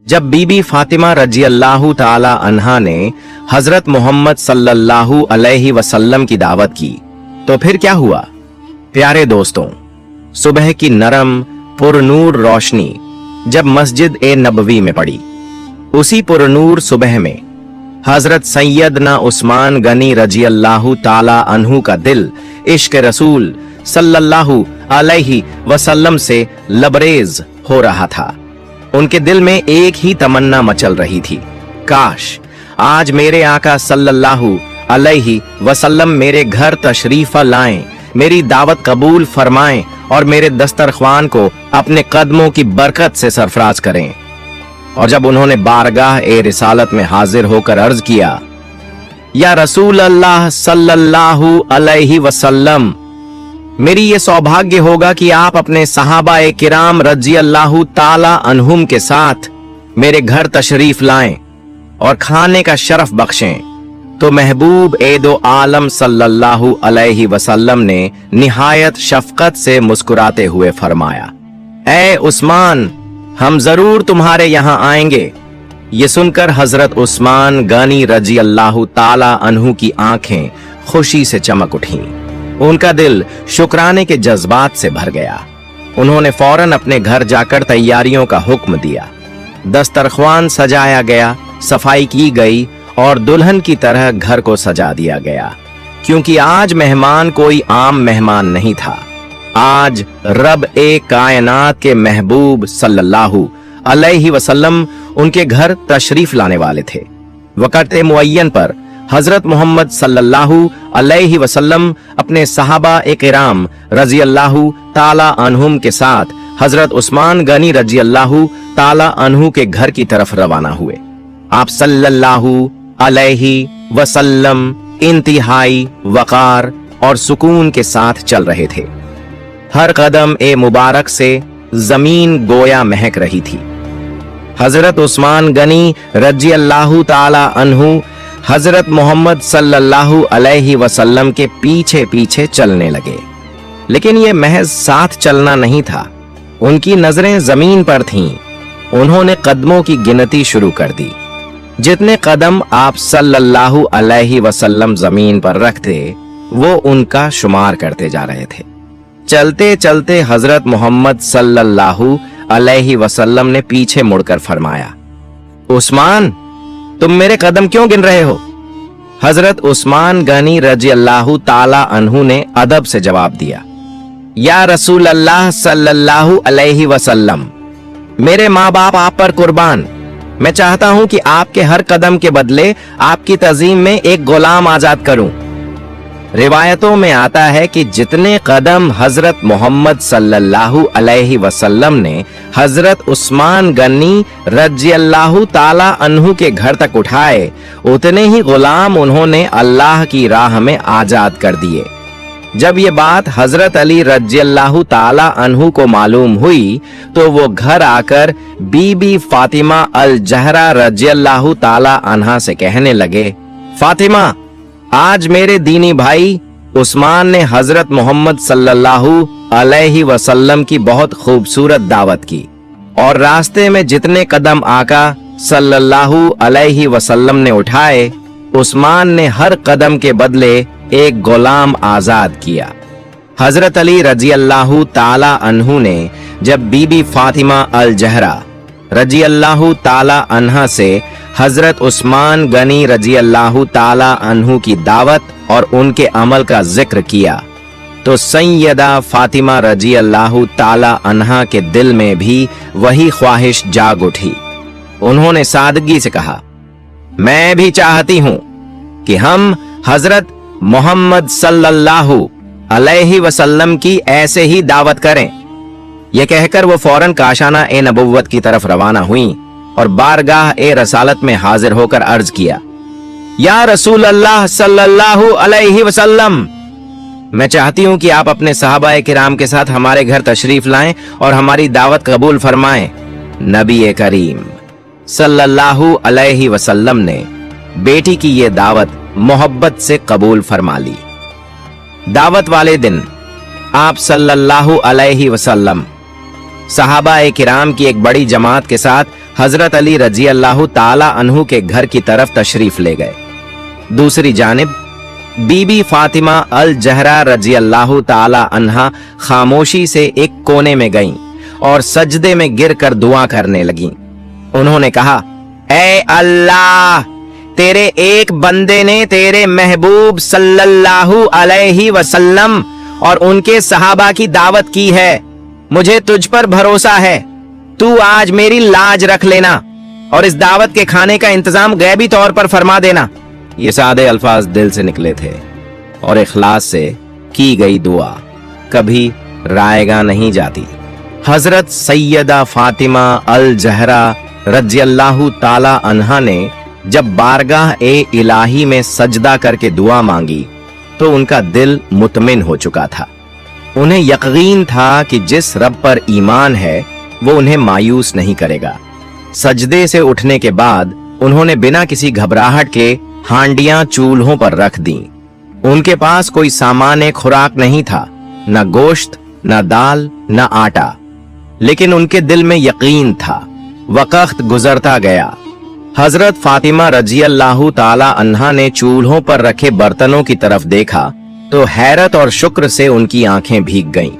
जब बीबी फातिमा रजी अल्लाह ताला अन्हा ने हजरत मोहम्मद सल्लल्लाहु अलैहि वसल्लम की दावत की तो फिर क्या हुआ? प्यारे दोस्तों, सुबह की नरम पुरनूर रोशनी जब मस्जिद ए नबवी में पड़ी, उसी पुरनूर सुबह में हजरत सैयदना उस्मान गनी रजी अल्लाह ताला अन्हु का दिल इश्क रसूल सल्लल्लाहु अलैहि वसल्लम से लबरेज हो रहा था। उनके दिल में एक ही तमन्ना मचल रही थी, काश आज मेरे आका सल्लल्लाहु अलैहि वसल्लम मेरे घर तशरीफ लाएं, मेरी दावत कबूल फरमाएं और मेरे दस्तरख्वान को अपने कदमों की बरकत से सरफराज करें। और जब उन्होंने बारगाह ए रिसालत में हाजिर होकर अर्ज किया, या रसूल अल्लाह सल्लल्लाहु अलैहि वसल्लम, मेरी ये सौभाग्य होगा कि आप अपने सहाबा ए किराम रजी अल्लाह ताला अन्हुम के साथ मेरे घर तशरीफ लाएं और खाने का शरफ बख्शें, तो महबूब ए दो आलम सल्लल्लाहु अलैहि वसल्लम ने निहायत शफकत से मुस्कुराते हुए फरमाया, ए उस्मान, हम जरूर तुम्हारे यहाँ आएंगे। ये सुनकर हजरत उस्मान गनी रजी अल्लाह ताला अन्हु की आंखें खुशी से चमक उठीं। उनका दिल शुक्राने के जज्बात से भर गया। उन्होंने फौरन अपने घर जाकर तैयारियों का हुक्म दिया। दस्तरख्वान सजाया गया, सफाई की गई और दुल्हन की तरह घर को सजा दिया गया, क्योंकि आज मेहमान कोई आम मेहमान नहीं था। आज रब ए कायनात के महबूब सल्लल्लाहु अलैहि वसल्लम उनके घर तशरीफ लाने वाले थे। वक़्त मुअय्यन पर हजरत मोहम्मद सल्लल्लाहु अलैहि वसल्लम अपने सहाबा ए किराम रजी अल्लाहु ताला अन्हुम के साथ हजरत उस्मान गनी रजी अल्लाहु ताला अन्हु के घर की तरफ रवाना हुए। आप सल्लल्लाहु अलैहि वसल्लम इंतहाई वकार और सुकून के साथ चल रहे थे। हर कदम ए मुबारक से जमीन गोया महक रही थी। हजरत उस्मान गनी रजी अल्लाहु ताला अन्हु हजरत मोहम्मद सल्लल्लाहु अलैहि वसल्लम के पीछे पीछे चलने लगे, लेकिन ये महज साथ चलना नहीं था, उनकी नजरें जमीन पर थीं। उन्होंने कदमों की गिनती शुरू कर दी। जितने कदम आप सल्लल्लाहु अलैहि वसल्लम जमीन पर रखते, वो उनका शुमार करते जा रहे थे। चलते चलते हजरत मोहम्मद सल्लल्लाहु अलैहि वसल्लम ने पीछे मुड़कर फरमाया, उस्मान, तुम मेरे कदम क्यों गिन रहे हो? हजरत उस्मान गनी रजी अल्लाहु ताला अन्हु ने अदब से जवाब दिया, या रसूल अल्लाह सल्लल्लाहु अलैहि वसल्लम, मेरे माँ बाप आप पर कुर्बान, मैं चाहता हूं कि आपके हर कदम के बदले आपकी तज़ीम में एक गुलाम आजाद करूं। रिवायतों में आता है कि जितने कदम हजरत मोहम्मद सल्लल्लाहु अलैहि वसल्लम ने हजरत उस्मान गनी रजी अल्लाहु ताला अन्हु के घर तक उठाए, उतने ही गुलाम उन्होंने अल्लाह की राह में आजाद कर दिए। जब ये बात हजरत अली रजी अल्लाहु ताला अन्हु को मालूम हुई, तो वो घर आकर बीबी फातिमा अल जहरा रजी अल्लाहु ताला अन्हा से कहने लगे, फातिमा, आज मेरे दीनी भाई उस्मान ने हजरत मोहम्मद सल्लल्लाहु अलैहि वसल्लम की बहुत खूबसूरत दावत की और रास्ते में जितने कदम आका सल्लल्लाहु अलैहि वसल्लम ने उठाए, उस्मान ने हर कदम के बदले एक गुलाम आजाद किया। हजरत अली रजी अल्लाहु ताला अन्हु ने जब बीबी फातिमा अल जहरा रजी अल्लाहु ताला अन्हा से हजरत उस्मान गनी रजी अल्लाहु ताला अन्हु की दावत और उनके अमल का जिक्र किया, तो सैयदा फातिमा रजी अल्लाहु ताला अन्हा के दिल में भी वही ख्वाहिश जाग उठी। उन्होंने सादगी से कहा, मैं भी चाहती हूं कि हम हजरत मोहम्मद सल्लल्लाहु अलैहि वसल्लम की ऐसे ही दावत करें। यह कहकर वो फौरन काशाना ए नबुव्वत की तरफ रवाना हुई और बारगाह ए रसालत में हाजिर होकर अर्ज किया, या रसूल अल्लाह सल्लल्लाहु अलैहि वसल्लम, मैं चाहती हूं कि आप अपने सहाबाए किराम के साथ हमारे घर तशरीफ लाएं और हमारी दावत कबूल फरमाएं। नबी करीम सल्लल्लाहु अलैहि वसल्लम ने बेटी की ये दावत मोहब्बत से कबूल फरमा ली। दावत वाले दिन आप सल्लल्लाहु अलैहि वसल्लम सहाबा-ए-किराम की एक बड़ी जमात के साथ हजरत अली रजी अल्लाह ताला अन्हु के घर की तरफ तशरीफ ले गए। दूसरी जानिब बीबी फातिमा अल जहरा रजी अल्लाह ताला अन्हा खामोशी से एक कोने में गईं और सजदे में गिरकर दुआ करने लगीं। उन्होंने कहा, ऐ अल्लाह, तेरे एक बंदे ने तेरे महबूब सल्लल्लाहु अलैहि वसल्लम और उनके सहाबा की दावत की है। मुझे तुझ पर भरोसा है, तू आज मेरी लाज रख लेना और इस दावत के खाने का इंतजाम गैबी तौर पर फरमा देना। ये सादे अल्फाज दिल से निकले थे और इखलास से की गई दुआ कभी रायगा नहीं जाती। हजरत सैयदा फातिमा अल जहरा रज़ियल्लाहु ताला अन्हा ने जब बारगाह ए इलाही में सजदा करके दुआ मांगी तो उनका दिल मुतमिन हो चुका था। उन्हें यकीन था कि जिस रब पर ईमान है वो उन्हें मायूस नहीं करेगा। सजदे से उठने के बाद उन्होंने बिना किसी घबराहट के हांडियां चूल्हों पर रख दी। उनके पास कोई सामान खुराक नहीं था, न गोश्त, न दाल, न आटा, लेकिन उनके दिल में यकीन था। वक्त गुजरता गया। हजरत फातिमा रजी अल्लाह ताला अन्हा ने चूल्हों पर रखे बर्तनों की तरफ देखा तो हैरत और शुक्र से उनकी आंखें भीग गईं।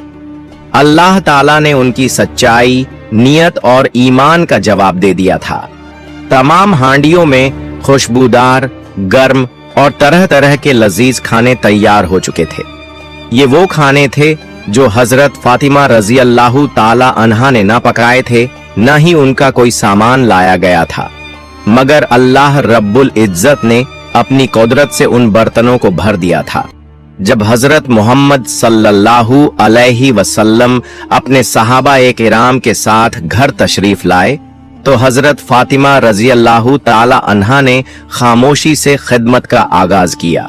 अल्लाह ताला ने उनकी सच्चाई, नियत और ईमान का जवाब दे दिया था। तमाम हांडियों में खुशबूदार, गर्म और तरह तरह के लजीज खाने तैयार हो चुके थे। ये वो खाने थे जो हजरत फातिमा रजी अल्लाह ताला अन्हा ने न पकाए थे, न ही उनका कोई सामान लाया गया था, मगर अल्लाह रब्बुल इज्जत ने अपनी कुदरत से उन बर्तनों को भर दिया था। जब हजरत मोहम्मद सल्लल्लाहु अलैहि वसल्लम अपने सहाबा ए किराम के साथ घर तशरीफ लाए तो हजरत फातिमा रजी अल्लाह ताला अन्हा ने खामोशी से खिदमत का आगाज किया।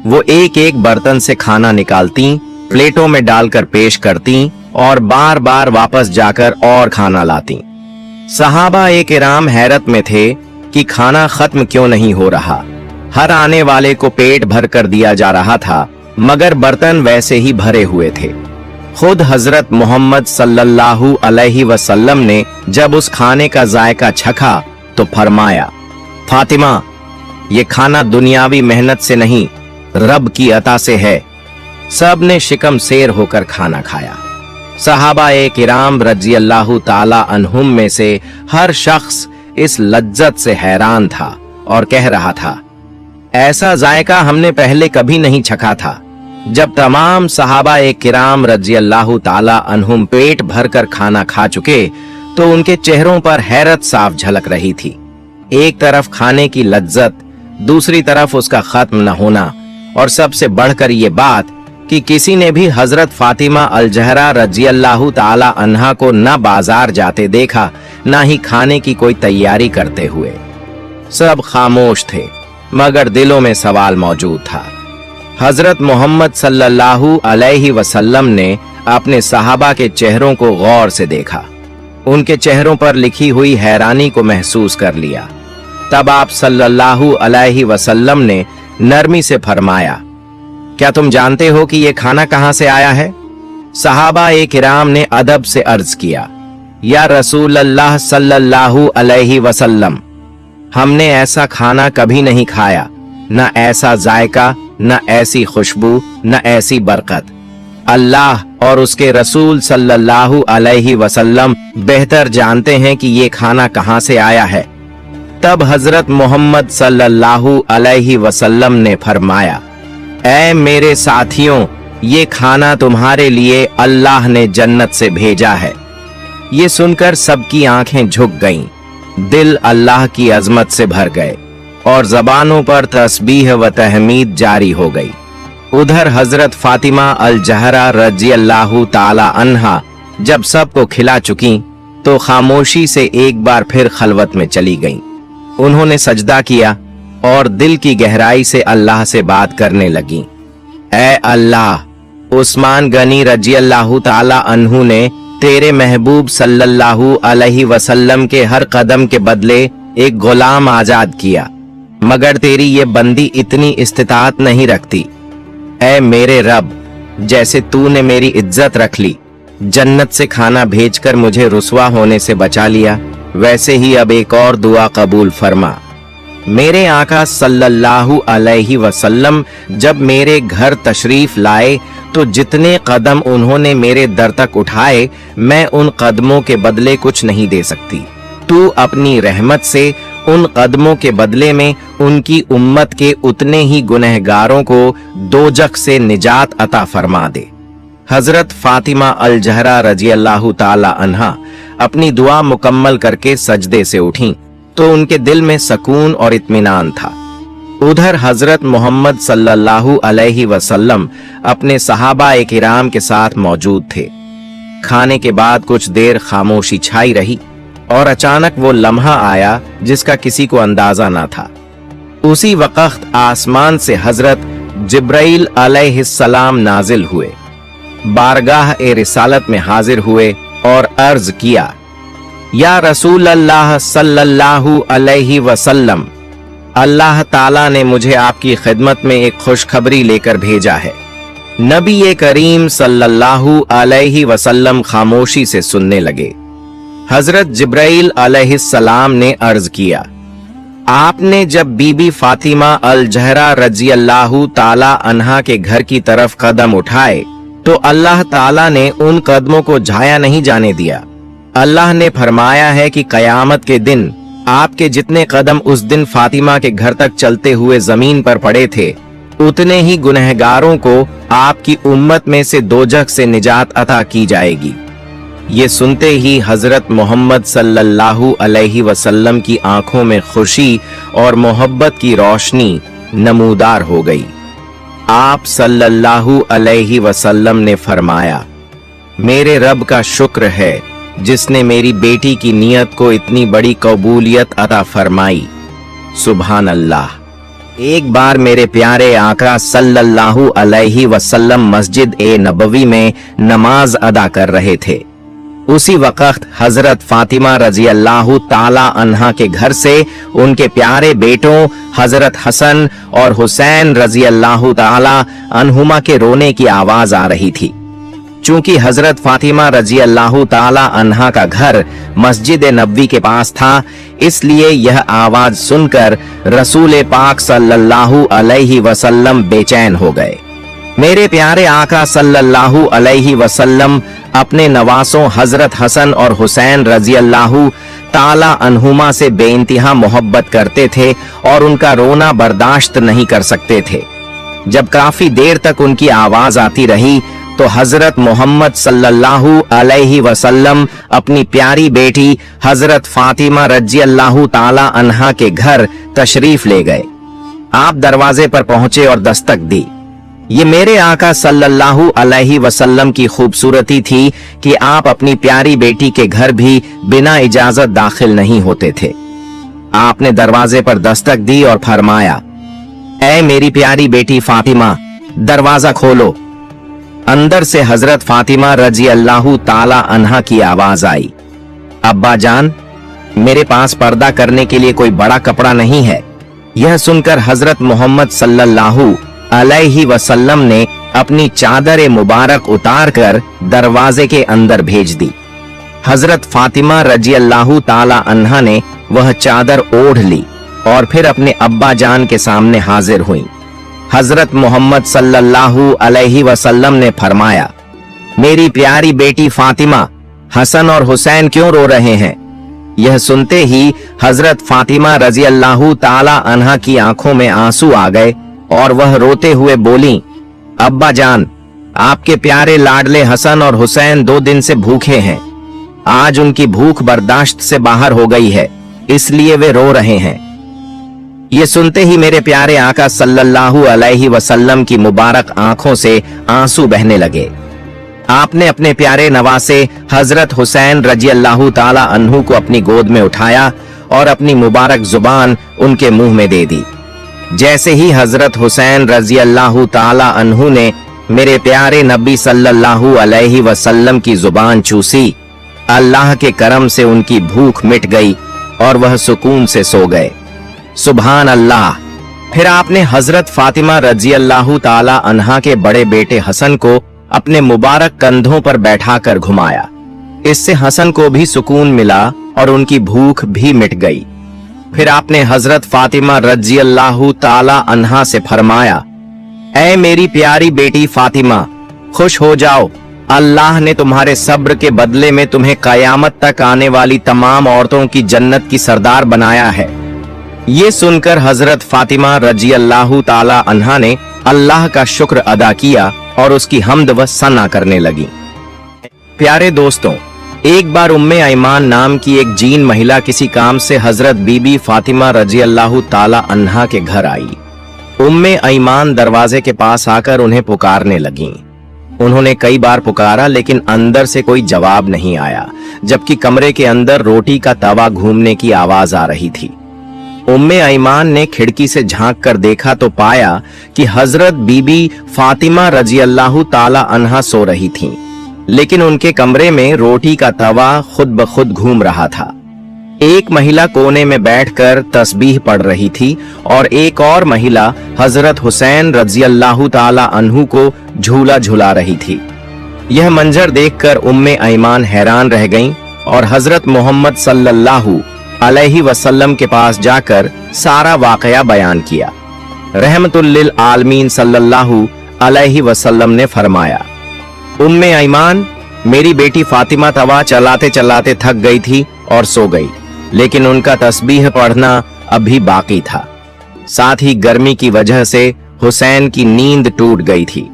वो एक एक बर्तन से खाना निकालती, प्लेटों में डालकर पेश करती और बार बार वापस जाकर और खाना लाती। सहाबा ए किराम हैरत में थे कि खाना खत्म क्यों नहीं हो रहा। हर आने वाले को पेट भर कर दिया जा रहा था, मगर बर्तन वैसे ही भरे हुए थे। खुद हजरत मोहम्मद सल्लल्लाहु अलैहि वसल्लम ने जब उस खाने का जायका चखा तो फरमाया, फातिमा, ये खाना दुनियावी मेहनत से नहीं, रब की अता से है। सब ने शिकम शेर होकर खाना खाया। सहाबा ए किराम रजी अल्लाह ताला अन्हुम में से हर शख्स इस लज्जत से हैरान था और कह रहा था, ऐसा जायका हमने पहले कभी नहीं चखा था। जब तमाम सहाबा ए किराम रजी अल्लाह ताला अन्हुम पेट भरकर खाना खा चुके तो उनके चेहरों पर हैरत साफ झलक रही थी। एक तरफ खाने की लज्जत, दूसरी तरफ उसका खत्म न होना, और सबसे बढ़कर ये बात कि किसी ने भी हजरत फातिमा अल जहरा रजी अल्लाह ताला अन्हा को न बाजार जाते देखा, न ही खाने की कोई तैयारी करते हुए। सब खामोश थे, मगर दिलों में सवाल मौजूद था। हजरत मोहम्मद सल्लल्लाहु अलैहि वसल्लम ने अपने सहाबा के चेहरों को गौर से देखा। उनके चेहरों पर लिखी हुई हैरानी को महसूस कर लिया। तब आप सल्लल्लाहु अलैहि वसल्लम ने नरमी से फरमाया, क्या तुम जानते हो कि ये खाना कहां से आया है? सहाबा ए किराम ने अदब से अर्ज किया, या रसूल अल्लाह सल्लल्लाहु अलैहि वसल्लम, हमने ऐसा खाना कभी नहीं खाया, न ऐसा जायका, न ऐसी खुशबू, न ऐसी बरकत। अल्लाह और उसके रसूल सल्लल्लाहु अलैहि वसल्लम बेहतर जानते हैं कि ये खाना कहां से आया है। तब हजरत मोहम्मद सल्लल्लाहु अलैहि वसल्लम ने फरमाया, ऐ मेरे साथियों, ये खाना तुम्हारे लिए अल्लाह ने जन्नत से भेजा है। ये सुनकर सबकी आंखें झुक गईं, दिल अल्लाह की अजमत से भर गए और जबानों पर तस्बीह व तहमीद जारी हो गई। उधर हजरत फातिमा अल जहरा रजी अल्लाह ताला अन्हा जब सबको खिला चुकी तो खामोशी से एक बार फिर खलवत में चली गईं। उन्होंने सजदा किया और दिल की गहराई से अल्लाह से बात करने लगी। ऐ अल्लाह, उस्मान गनी रजी अल्लाह ताला अन्हु ने तेरे महबूब सल्लल्लाहु अलैहि वसल्लम के हर कदम के बदले एक गुलाम आजाद किया, मगर तेरी ये बंदी इतनी इस्तिताअत नहीं रखती। ऐ मेरे रब, जैसे तूने मेरी इज्जत रख ली, जन्नत से खाना भेजकर मुझे रुसवा होने से बचा लिया, वैसे ही अब एक और दुआ कबूल फरमा। मेरे आका सल्लल्लाहु अलैहि वसल्लम जब मेरे घर तशरीफ लाए तो जितने कदम उन्होंने मेरे दर तक उठाए, मैं उन कदमों के बदले कुछ नहीं दे सकती। तू अपनी रहमत से उन कदमों के बदले में उनकी उम्मत के उतने ही गुनहगारों को दोजख से निजात अता फरमा दे। हजरत फातिमा अल जहरा रजी अल्लाह ताला अन्हा अपनी दुआ मुकम्मल करके सजदे से उठीं तो उनके दिल में सकून और इत्मीनान था। उधर हजरत मोहम्मद सल्लल्लाहु अलैहि वसल्लम अपने सहाबा-ए किराम के साथ मौजूद थे। खाने के बाद कुछ देर खामोशी छाई रही और अचानक वो लम्हा आया जिसका किसी को अंदाजा ना था। उसी वक्त आसमान से हजरत जिब्राइल अलैहिस्सलाम नाजिल हुए, बारगाह-ए-रिसालत में हाजिर हुए और अर्ज किया, या रसूल अल्लाह सल्लल्लाहु अलैहि वसल्लम, अल्लाह ताला ने मुझे आपकी खिदमत में एक खुशखबरी लेकर भेजा है। नबी करीम सल्लल्लाहु अलैहि वसल्लम खामोशी से सुनने लगे। हजरत जिब्राइल अलैहिस्सलाम ने अर्ज किया, आपने जब बीबी फातिमा अल जहरा रजी अल्लाहु ताला अन्हा के घर की तरफ कदम उठाए तो अल्लाह ताला ने उन कदमों को जाया नहीं जाने दिया। अल्लाह ने फरमाया है कि कयामत के दिन आपके जितने कदम उस दिन फातिमा के घर तक चलते हुए जमीन पर पड़े थे, उतने ही गुनहगारों को आपकी उम्मत में से दोजख से निजात अता की जाएगी। ये सुनते ही हजरत मोहम्मद सल्लल्लाहु अलैहि वसल्लम की आंखों में खुशी और मोहब्बत की रोशनी नमूदार हो गई। आप सल्लल्लाहु अलैहि वसल्लम ने फरमाया, मेरे रब का शुक्र है जिसने मेरी बेटी की नियत को इतनी बड़ी कबूलियत अता फरमाई। सुभान अल्लाह। एक बार मेरे प्यारे आका सल्लल्लाहु अलैहि वसल्लम मस्जिद ए नबवी में नमाज अदा कर रहे थे। उसी वक्त हजरत फातिमा रजी अल्लाह ताला अन्हा के घर से उनके प्यारे बेटों हजरत हसन और हुसैन रजी अल्लाह ताला अन्हुमा के रोने की आवाज आ रही थी। चूंकि हजरत फातिमा रजी अल्लाह ताला अन्हा का घर मस्जिद नबवी के पास था, इसलिए यह आवाज सुनकर रसूल पाक सल्लल्लाहु अलैहि वसल्लम बेचैन हो गए। मेरे प्यारे आका सल्लल्लाहु अलैहि वसल्लम अपने नवासों हजरत हसन और हुसैन रजी अल्लाह ताला अन्हुमा से बेइंतहा मोहब्बत करते थे और उनका रोना बर्दाश्त नहीं कर सकते थे। जब काफी देर तक उनकी आवाज आती रही तो हजरत मोहम्मद सल्लल्लाहु अलैहि वसल्लम अपनी प्यारी बेटी हजरत फातिमा रजी अल्लाह ताला अन्हा के घर तशरीफ ले गए। आप दरवाजे पर पहुंचे और दस्तक दी। ये मेरे आका सल्लल्लाहु अलैहि वसल्लम की खूबसूरती थी कि आप अपनी प्यारी बेटी के घर भी बिना इजाजत दाखिल नहीं होते थे। आपने दरवाजे पर दस्तक दी और फरमाया, ऐ मेरी प्यारी बेटी फातिमा, दरवाजा खोलो। अंदर से हजरत फातिमा रजी अल्लाह ताला अन्हा की आवाज आई, अब्बा जान, मेरे पास पर्दा करने के लिए कोई बड़ा कपड़ा नहीं है। यह सुनकर हजरत मोहम्मद सल्लल्लाहु अलैहि वसल्लम ने अपनी चादर मुबारक उतार कर दरवाजे के अंदर भेज दी। हजरत फातिमा रजी अल्लाह ताला अन्हा ने वह चादर ओढ़ ली और फिर अपने अब्बा जान के सामने हाजिर हुई। हजरत मोहम्मद सल्लल्लाहु अलैहि वसल्लम ने फरमाया, मेरी प्यारी बेटी फातिमा, हसन और हुसैन क्यों रो रहे हैं? यह सुनते ही हजरत फातिमा रजी अल्लाह ताला अन्हा की आंखों में आंसू आ गए और वह रोते हुए बोली, अब्बा जान, आपके प्यारे लाडले हसन और हुसैन 2 दिन से भूखे हैं। आज उनकी भूख बर्दाश्त से बाहर हो गई है, इसलिए वे रो रहे हैं। ये सुनते ही मेरे प्यारे आका सल्लल्लाहु अलैहि वसल्लम की मुबारक आंखों से आंसू बहने लगे। आपने अपने प्यारे नवासे हजरत हुसैन रजी अल्लाह ताला अन्हु को अपनी गोद में उठाया और अपनी मुबारक जुबान उनके मुंह में दे दी। जैसे ही हजरत हुसैन रजी अल्लाह ताला अन्हु ने मेरे प्यारे नबी सल्लल्लाहु अलैहि वसल्लम की जुबान चूसी, अल्लाह के करम से उनकी भूख मिट गई और वह सुकून से सो गए। सुभान अल्लाह। फिर आपने हजरत फातिमा रजी अल्लाह ताला अन्हा के बड़े बेटे हसन को अपने मुबारक कंधों पर बैठाकर घुमाया। इससे हसन को भी सुकून मिला और उनकी भूख भी मिट गई। फिर आपने हजरत फातिमा रजी अल्लाह ताला अन्हा से फरमाया, ऐ मेरी प्यारी बेटी फातिमा, खुश हो जाओ, अल्लाह ने तुम्हारे सब्र के बदले में तुम्हें कयामत तक आने वाली तमाम औरतों की जन्नत की सरदार बनाया है। ये सुनकर हजरत फातिमा रजी अल्लाह ताला अन्हा ने अल्लाह का शुक्र अदा किया और उसकी हम्द व सना करने लगी। प्यारे दोस्तों, एक बार उम्मे ऐमान नाम की एक जीन महिला किसी काम से हजरत बीबी फातिमा रजी अल्लाह ताला अन्हा के घर आई। उम्मे ऐमान दरवाजे के पास आकर उन्हें पुकारने लगीं। उन्होंने कई बार पुकारा लेकिन अंदर से कोई जवाब नहीं आया, जबकि कमरे के अंदर रोटी का तवा घूमने की आवाज आ रही थी। उम्मे ऐमान ने खिड़की से झांक कर देखा तो पाया कि हजरत बीबी फातिमा रजी अल्लाह ताला अन्हा सो रही थीं, लेकिन उनके कमरे में रोटी का तवा खुद ब खुद घूम रहा था। एक महिला कोने में बैठकर तस्बीह पढ़ रही थी और एक और महिला हजरत हुसैन रजी अल्लाह ताला अन्हु को झूला झुला रही थी। यह मंजर देखकर उम्मे ऐमान हैरान रह गईं और हजरत मोहम्मद सल्लल्लाहु अलैहि वसल्लम के पास जाकर सारा वाकया बयान किया। रहमतुल लिल आलमीन सल्लल्लाहु अलैहि वसल्लम ने फरमाया, उम्मे ऐमान, मेरी बेटी फातिमा तवा चलाते चलाते थक गई थी और सो गई, लेकिन उनका तस्बीह पढ़ना अभी बाकी था। साथ ही गर्मी की वजह से हुसैन की नींद टूट गई थी,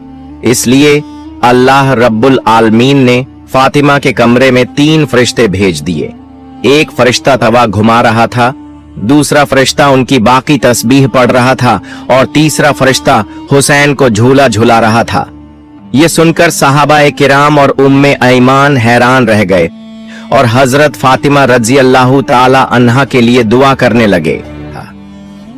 इसलिए अल्लाह रब्बुल आलमीन ने फातिमा के कमरे में 3 फरिश्ते भेज दिए। एक फरिश्ता तवा घुमा रहा था, दूसरा फरिश्ता उनकी बाकी तस्बीह पढ़ रहा था और तीसरा फरिश्ता हुसैन को झूला झुला रहा था। ये सुनकर सहाबाए किराम और उम्मे ऐमान हैरान रह गए और हजरत फातिमा रजी अल्लाह ताला अन्हा के लिए दुआ करने लगे।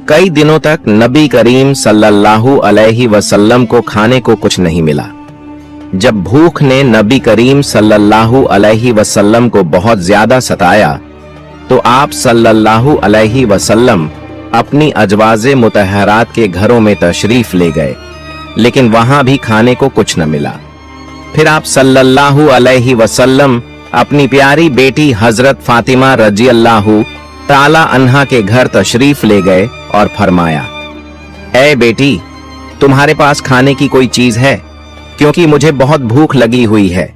कई दिनों तक नबी करीम सल्लल्लाहु अलैहि वसल्लम को खाने को कुछ नहीं मिला। जब भूख ने नबी करीम सल्लल्लाहु अलैहि वसल्लम को बहुत ज्यादा सताया तो आप सल्लल्लाहु अलैहि वसल्लम अपनी अजवाजे मुतहरात के घरों में तशरीफ ले गए, लेकिन वहां भी खाने को कुछ न मिला। फिर आप सल्लल्लाहु अलैहि वसल्लम अपनी प्यारी बेटी हजरत फातिमा रजी अल्लाह ताला अन्हा के घर तशरीफ ले गए और फरमाया, ऐ बेटी, तुम्हारे पास खाने की कोई चीज है, क्योंकि मुझे बहुत भूख लगी हुई है।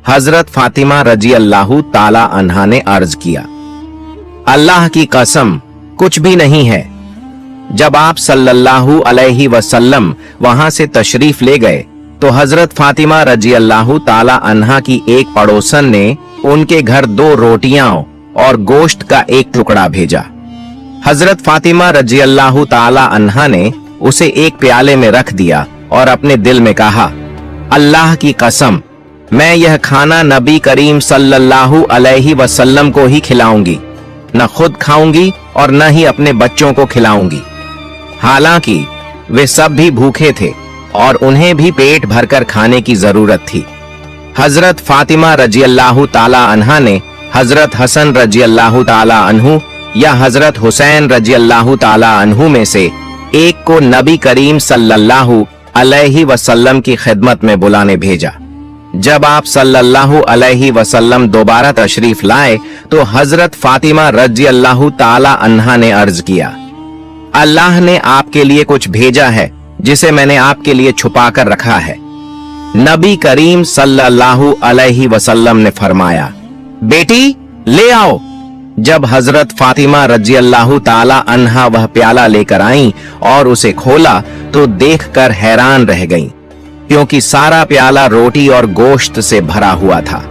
हजरत फातिमा रजी अल्लाह ताला अन्हा ने अर्ज किया, अल्लाह की कसम, कुछ भी नहीं है। जब आप सल्लल्लाहु अलैहि वसल्लम वहां से तशरीफ ले गए तो हजरत फातिमा रजी अल्लाह ताला अन्हा की एक पड़ोसन ने उनके घर 2 रोटियां और गोश्त का एक टुकड़ा भेजा। हजरत फातिमा रजी अल्लाह ताला अन्हा ने उसे एक प्याले में रख दिया और अपने दिल में कहा, अल्लाह की कसम, मैं यह खाना नबी करीम सल्लल्लाहु अलैहि वसल्लम को ही खिलाऊंगी, न खुद खाऊंगी और न ही अपने बच्चों को खिलाऊंगी। हालांकि वे सब भी भूखे थे और उन्हें भी पेट भरकर खाने की जरूरत थी। हजरत फातिमा रजी अल्लाह ताला अन्हा ने हजरत हसन रजी अल्लाह ताला अन्हु या हजरत हुसैन रजी अल्लाह ताला अन्हु में से एक को नबी करीम सल्लल्लाहु अलैहि वसल्लम की खिदमत में बुलाने भेजा। जब आप सल्लल्लाहु अलैहि वसल्लम दोबारा तशरीफ लाए तो हजरत फातिमा रजी अल्लाह ताला अन्हा ने अर्ज किया, अल्लाह ने आपके लिए कुछ भेजा है जिसे मैंने आपके लिए छुपा कर रखा है। नबी करीम सल्लल्लाहु अलैहि वसल्लम ने फरमाया, बेटी ले आओ। जब हजरत फातिमा रजी अल्लाह ताला अन्हा वह प्याला लेकर आईं और उसे खोला तो देखकर हैरान रह गईं, क्योंकि सारा प्याला रोटी और गोश्त से भरा हुआ था।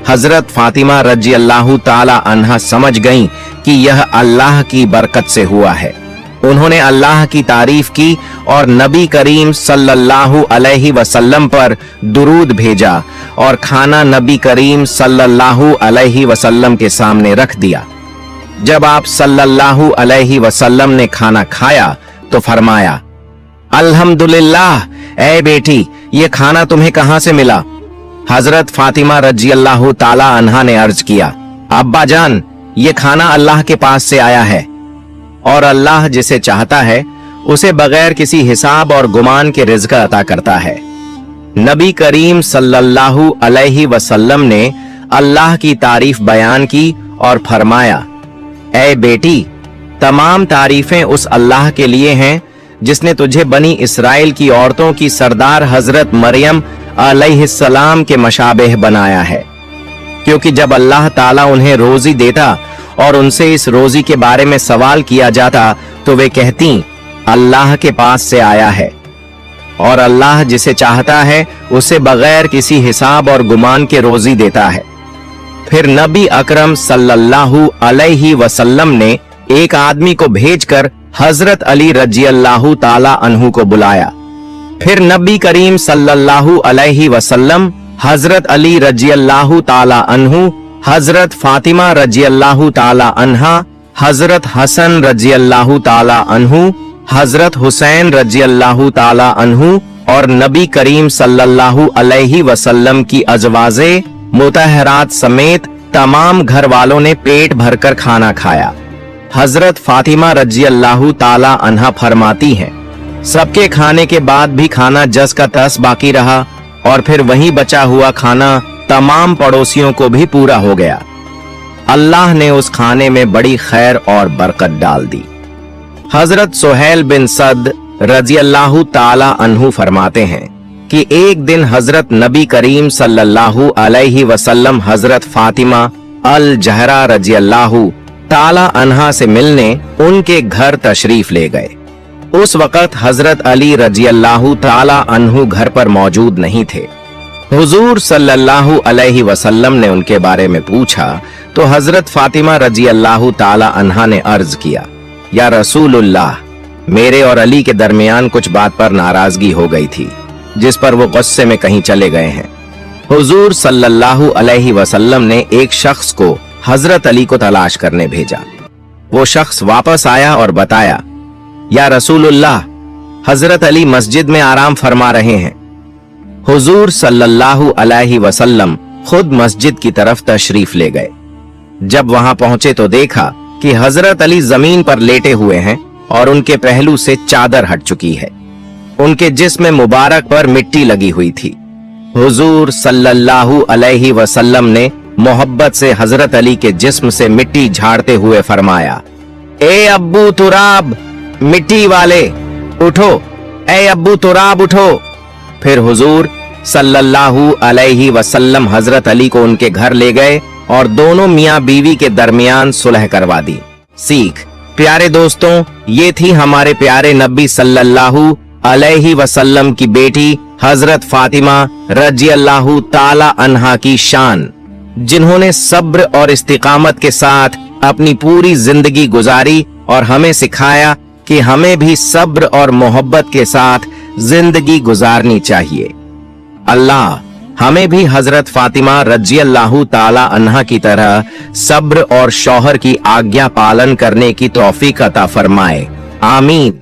हजरत फातिमा रजी अल्लाह ताला अन्हा समझ गईं कि यह अल्लाह की बरकत से हुआ है। उन्होंने अल्लाह की तारीफ की और नबी करीम सल्लल्लाहु अलैहि वसल्लम पर दुरूद भेजा और खाना नबी करीम सल्लल्लाहु अलैहि वसल्लम के सामने रख दिया। जब आप सल्लल्लाहु अलैहि वसल्लम ने खाना खाया तो फरमाया, अल्हम्दुलिल्लाह, ऐ बेटी, ये खाना तुम्हें कहां से मिला? हजरत फातिमा रजी अल्लाह ताला अन्हा ने अर्ज किया, अब्बा जान, ये खाना अल्लाह के पास से आया है और अल्लाह जिसे चाहता है उसे बगैर किसी हिसाब और गुमान के रिज़्क़ अता करता है। नबी करीम सल्लल्लाहु अलैहि वसल्लम ने अल्लाह की तारीफ बयान की और फरमाया, ऐ बेटी, तमाम तारीफें उस अल्लाह के लिए हैं जिसने तुझे बनी इस्राइल की औरतों की सरदार हजरत मरियम अलैहिस्सलाम के मशाबेह बनाया है, क्योंकि जब अल्लाह ताला उन्हें रोजी देता और उनसे इस रोजी के बारे में सवाल किया जाता तो वे कहती, अल्लाह के पास से आया है, और अल्लाह जिसे चाहता है उसे बगैर किसी हिसाब और गुमान के रोजी देता है। फिर नबी अकरम सल्लल्लाहु अलैहि वसल्लम ने एक आदमी को भेजकर हजरत अली रजियल्लाहु ताला अन्हु को बुलाया। फिर नबी करीम सल्लल्लाहु अलैहि वसल्लम हजरत अली रजियल्लाहु ताला अन्हु, हजरत फातिमा रजियल्लाहु ताला अन्हा, हजरत हसन रजियल्लाहु ताला अन्हु, हजरत हुसैन रजियल्लाहु ताला अन्हु और नबी करीम सल्लल्लाहु अलैहि वसल्लम की अजवाजे मुतहरात समेत तमाम घर वालों ने पेट भरकर खाना खाया। हजरत फातिमा रजियल्लाहु ताला अन्हा फरमाती हैं, सबके खाने के बाद भी खाना जस का तस बाकी रहा और फिर वही बचा हुआ खाना तमाम पड़ोसियों को भी पूरा हो गया। अल्लाह ने उस खाने में बड़ी खैर और बरकत डाल दी। हजरत सुहैल बिन सद रजियल्लाहु ताला अन्हु फरमाते हैं कि एक दिन हजरत नबी करीम सल्लल्लाहु अलैहि वसल्लम हजरत फातिमा अल जहरा रजियल्लाहु ताला अन्हा से मिलने उनके घर तशरीफ ले गए। उस वक़्त हजरत अली रजियल्लाहु ताला अन्हु घर पर मौजूद नहीं थे। हुजूर सल्लल्लाहु अलैहि वसल्लम ने उनके बारे में पूछा तो हजरत फातिमा रजियल्लाहु ताला अन्हा ने अर्ज किया, या रसूलुल्लाह, मेरे और अली के दरमियान कुछ बात पर नाराजगी हो गई थी जिस पर वो गुस्से में कहीं चले गए हैं। हुजूर सल्लल्लाहु अलैहि वसल्लम ने एक शख्स को हजरत अली को तलाश करने भेजा। वो शख्स वापस आया और बताया, या रसूलुल्लाह, हजरत अली मस्जिद में आराम फरमा रहे हैं। हुजूर सल्लल्लाहु अलैहि वसल्लम खुद मस्जिद की तरफ तशरीफ ले गए। जब वहां पहुंचे तो देखा कि हजरत अली जमीन पर लेटे हुए हैं और उनके पहलू से चादर हट चुकी है। उनके जिस्म मुबारक पर मिट्टी लगी हुई थी। हुजूर सल्लल्लाहु अलैहि वसल्लम ने मोहब्बत से हजरत अली के जिस्म से मिट्टी झाड़ते हुए फरमाया, ए अब्बू तुराब, मिट्टी वाले उठो, ए अब्बू तुराब उठो। फिर हुजूर सल्लल्लाहु अलैहि वसल्लम हजरत अली को उनके घर ले गए और दोनों मियां बीवी के दरमियान सुलह करवा दी। सीख, प्यारे दोस्तों, ये थी हमारे प्यारे नबी सल्लल्लाहु अलैहि वसल्लम की बेटी हजरत फातिमा रजियल्लाहु ताला अन्हा की शान, जिन्होंने सब्र और इस्तिकामत के साथ अपनी पूरी जिंदगी गुजारी और हमें सिखाया कि हमें भी सब्र और मोहब्बत के साथ जिंदगी गुजारनी चाहिए। अल्लाह हमें भी हजरत फातिमा रजियल्लाहु ताला अन्हा की तरह सब्र और शौहर की आज्ञा पालन करने की तौफीक अता फरमाए। आमीन।